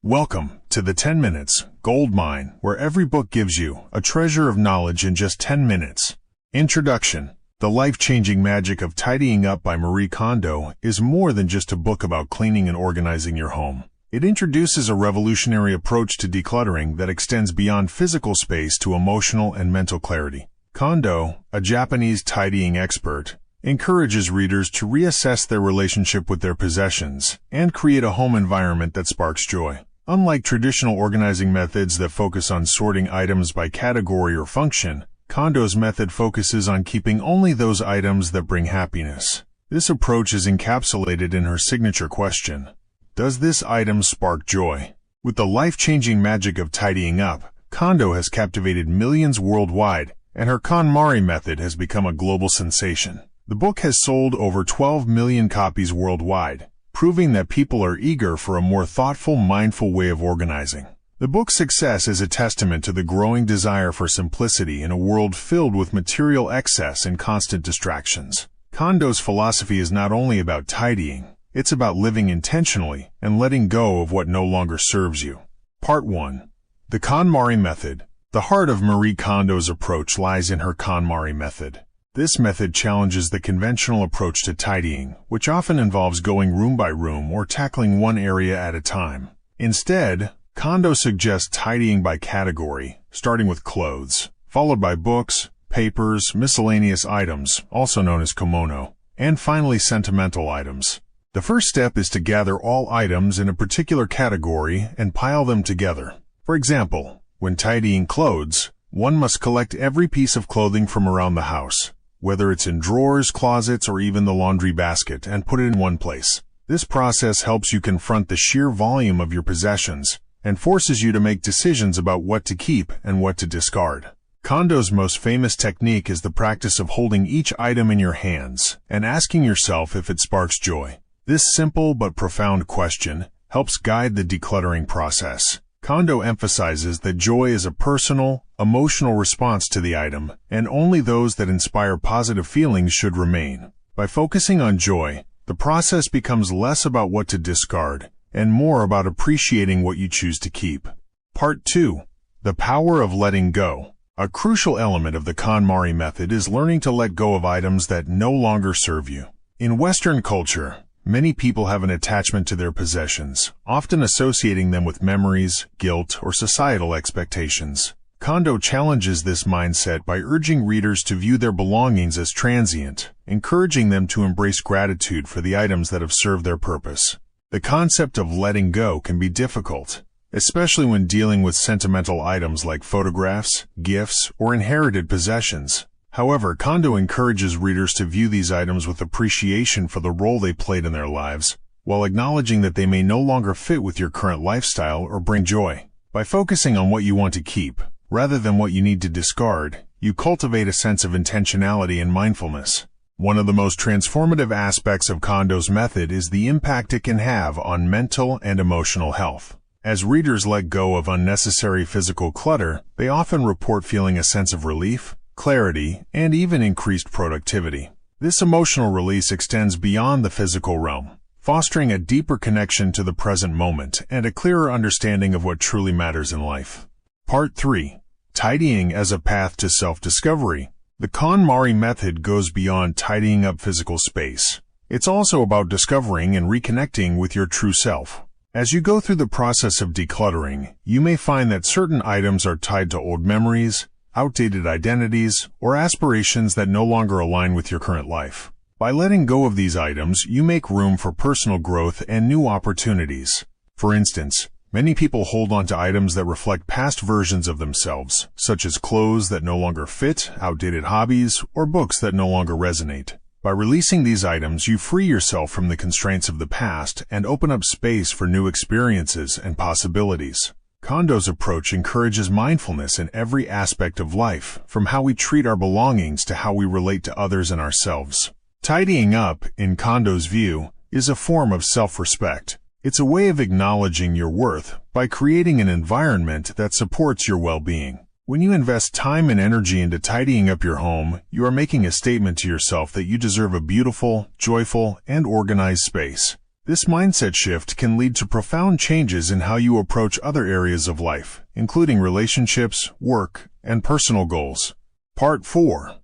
Welcome to the 10 Minutes Gold Mine, where every book gives you a treasure of knowledge in just 10 minutes. Introduction. The Life-Changing Magic of Tidying Up by Marie Kondo is more than just a book about cleaning and organizing your home. It introduces a revolutionary approach to decluttering that extends beyond physical space to emotional and mental clarity. Kondo, a Japanese tidying expert, encourages readers to reassess their relationship with their possessions and create a home environment that sparks joy. Unlike traditional organizing methods that focus on sorting items by category or function, Kondo's method focuses on keeping only those items that bring happiness. This approach is encapsulated in her signature question: does this item spark joy? With the life-changing magic of tidying up, Kondo has captivated millions worldwide, and her KonMari method has become a global sensation. The book has sold over 12 million copies worldwide, proving that people are eager for a more thoughtful, mindful way of organizing. The book's success is a testament to the growing desire for simplicity in a world filled with material excess and constant distractions. Kondo's philosophy is not only about tidying, it's about living intentionally and letting go of what no longer serves you. Part 1. The KonMari Method. The heart of Marie Kondo's approach lies in her KonMari method. This method challenges the conventional approach to tidying, which often involves going room by room or tackling one area at a time. Instead, Kondo suggests tidying by category, starting with clothes, followed by books, papers, miscellaneous items, also known as kimono, and finally sentimental items. The first step is to gather all items in a particular category and pile them together. For example, when tidying clothes, one must collect every piece of clothing from around the house, whether it's in drawers, closets, or even the laundry basket, and put it in one place. This process helps you confront the sheer volume of your possessions and forces you to make decisions about what to keep and what to discard. Kondo's most famous technique is the practice of holding each item in your hands and asking yourself if it sparks joy. This simple but profound question helps guide the decluttering process. Kondo emphasizes that joy is a personal, emotional response to the item, and only those that inspire positive feelings should remain. By focusing on joy, the process becomes less about what to discard and more about appreciating what you choose to keep. Part 2. The Power of Letting Go. A crucial element of the KonMari method is learning to let go of items that no longer serve you. In Western culture, many people have an attachment to their possessions, often associating them with memories, guilt, or societal expectations. Kondo challenges this mindset by urging readers to view their belongings as transient, encouraging them to embrace gratitude for the items that have served their purpose. The concept of letting go can be difficult, especially when dealing with sentimental items like photographs, gifts, or inherited possessions. However, Kondo encourages readers to view these items with appreciation for the role they played in their lives, while acknowledging that they may no longer fit with your current lifestyle or bring joy. By focusing on what you want to keep, rather than what you need to discard, you cultivate a sense of intentionality and mindfulness. One of the most transformative aspects of Kondo's method is the impact it can have on mental and emotional health. As readers let go of unnecessary physical clutter, they often report feeling a sense of relief, clarity, and even increased productivity. This emotional release extends beyond the physical realm, fostering a deeper connection to the present moment and a clearer understanding of what truly matters in life. Part 3. Tidying as a Path to Self-Discovery. The KonMari method goes beyond tidying up physical space. It's also about discovering and reconnecting with your true self. As you go through the process of decluttering, you may find that certain items are tied to old memories, outdated identities, or aspirations that no longer align with your current life. By letting go of these items, you make room for personal growth and new opportunities. For instance, many people hold on to items that reflect past versions of themselves, such as clothes that no longer fit, outdated hobbies, or books that no longer resonate. By releasing these items, you free yourself from the constraints of the past and open up space for new experiences and possibilities. Kondo's approach encourages mindfulness in every aspect of life, from how we treat our belongings to how we relate to others and ourselves. Tidying up, in Kondo's view, is a form of self-respect. It's a way of acknowledging your worth by creating an environment that supports your well-being. When you invest time and energy into tidying up your home, you are making a statement to yourself that you deserve a beautiful, joyful, and organized space. This mindset shift can lead to profound changes in how you approach other areas of life, including relationships, work, and personal goals. Part 4.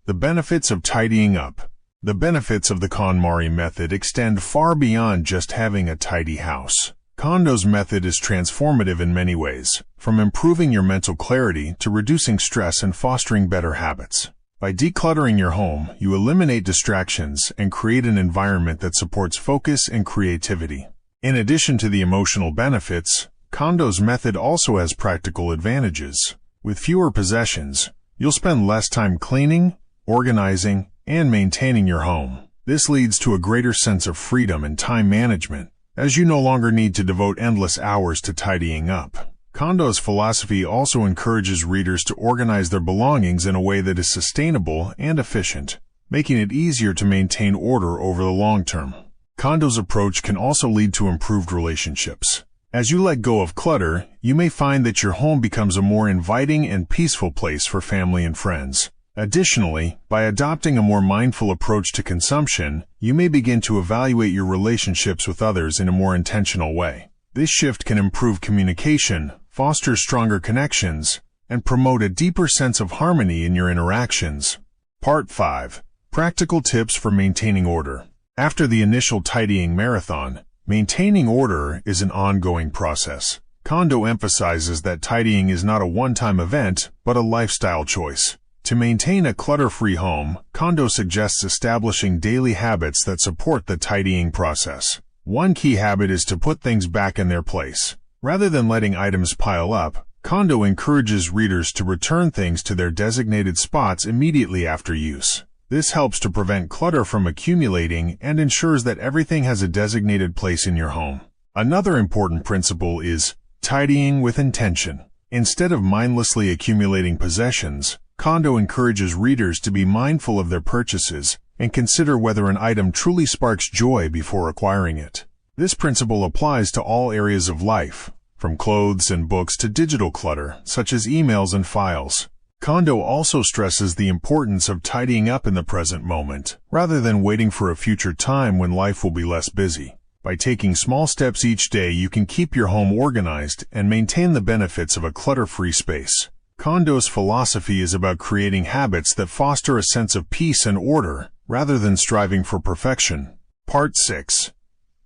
The benefits of tidying up. The benefits of the KonMari method extend far beyond just having a tidy house. Kondo's method is transformative in many ways, from improving your mental clarity to reducing stress and fostering better habits. By decluttering your home, you eliminate distractions and create an environment that supports focus and creativity. In addition to the emotional benefits, Kondo's method also has practical advantages. With fewer possessions, you'll spend less time cleaning, organizing, and maintaining your home. This leads to a greater sense of freedom and time management, as you no longer need to devote endless hours to tidying up. Kondo's philosophy also encourages readers to organize their belongings in a way that is sustainable and efficient, making it easier to maintain order over the long term. Kondo's approach can also lead to improved relationships. As you let go of clutter, you may find that your home becomes a more inviting and peaceful place for family and friends. Additionally, by adopting a more mindful approach to consumption, you may begin to evaluate your relationships with others in a more intentional way. This shift can improve communication, foster stronger connections, and promote a deeper sense of harmony in your interactions. Part 5. Practical tips for maintaining order. After the initial tidying marathon, maintaining order is an ongoing process. Kondo emphasizes that tidying is not a one-time event, but a lifestyle choice. To maintain a clutter-free home, Kondo suggests establishing daily habits that support the tidying process. One key habit is to put things back in their place. Rather than letting items pile up, Kondo encourages readers to return things to their designated spots immediately after use. This helps to prevent clutter from accumulating and ensures that everything has a designated place in your home. Another important principle is tidying with intention. Instead of mindlessly accumulating possessions, Kondo encourages readers to be mindful of their purchases and consider whether an item truly sparks joy before acquiring it. This principle applies to all areas of life, from clothes and books to digital clutter, such as emails and files. Kondo also stresses the importance of tidying up in the present moment, rather than waiting for a future time when life will be less busy. By taking small steps each day, you can keep your home organized and maintain the benefits of a clutter-free space. Kondo's philosophy is about creating habits that foster a sense of peace and order, rather than striving for perfection. Part 6.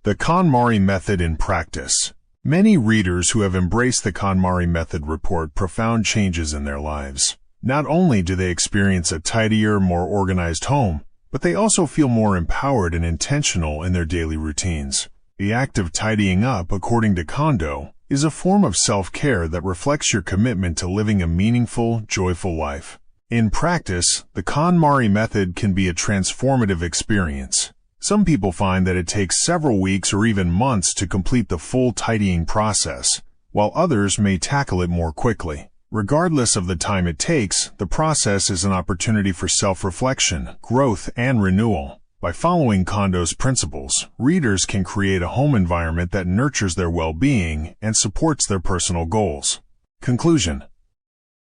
The KonMari method in practice. Many readers who have embraced the KonMari method report profound changes in their lives. Not only do they experience a tidier, more organized home, but they also feel more empowered and intentional in their daily routines. The act of tidying up, according to Kondo, is a form of self-care that reflects your commitment to living a meaningful, joyful life. In practice, the KonMari method can be a transformative experience. Some people find that it takes several weeks or even months to complete the full tidying process, while others may tackle it more quickly. Regardless of the time it takes, the process is an opportunity for self-reflection, growth, and renewal. By following Kondo's principles, readers can create a home environment that nurtures their well-being and supports their personal goals. Conclusion.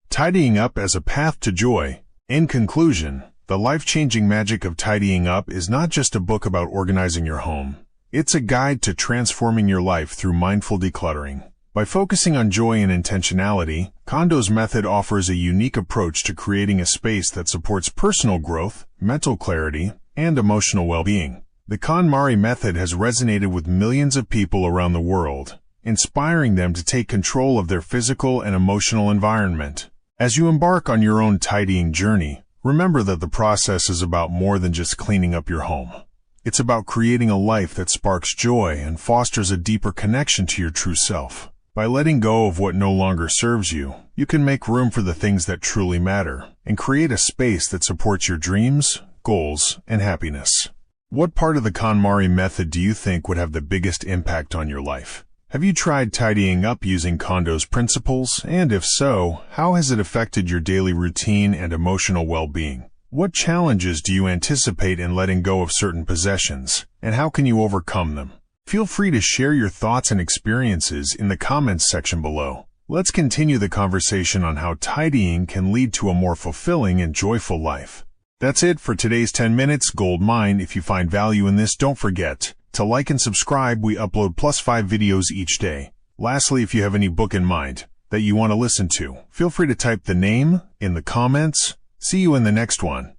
Tidying up as a path to joy. In conclusion, The Life-Changing Magic of Tidying Up is not just a book about organizing your home. It's a guide to transforming your life through mindful decluttering. By focusing on joy and intentionality, Kondo's method offers a unique approach to creating a space that supports personal growth, mental clarity, and emotional well-being. The KonMari method has resonated with millions of people around the world, inspiring them to take control of their physical and emotional environment. As you embark on your own tidying journey, remember that the process is about more than just cleaning up your home. It's about creating a life that sparks joy and fosters a deeper connection to your true self. By letting go of what no longer serves you, you can make room for the things that truly matter and create a space that supports your dreams, goals, and happiness. What part of the KonMari method do you think would have the biggest impact on your life? Have you tried tidying up using Kondo's principles? And if so, how has it affected your daily routine and emotional well-being? What challenges do you anticipate in letting go of certain possessions, and how can you overcome them? Feel free to share your thoughts and experiences in the comments section below. Let's continue the conversation on how tidying can lead to a more fulfilling and joyful life. That's it for today's 10 Minutes Gold Mine. If you find value in this, don't forget To like and subscribe, we upload +5 videos each day. Lastly, if you have any book in mind that you want to listen to, feel free to type the name in the comments. See you in the next one.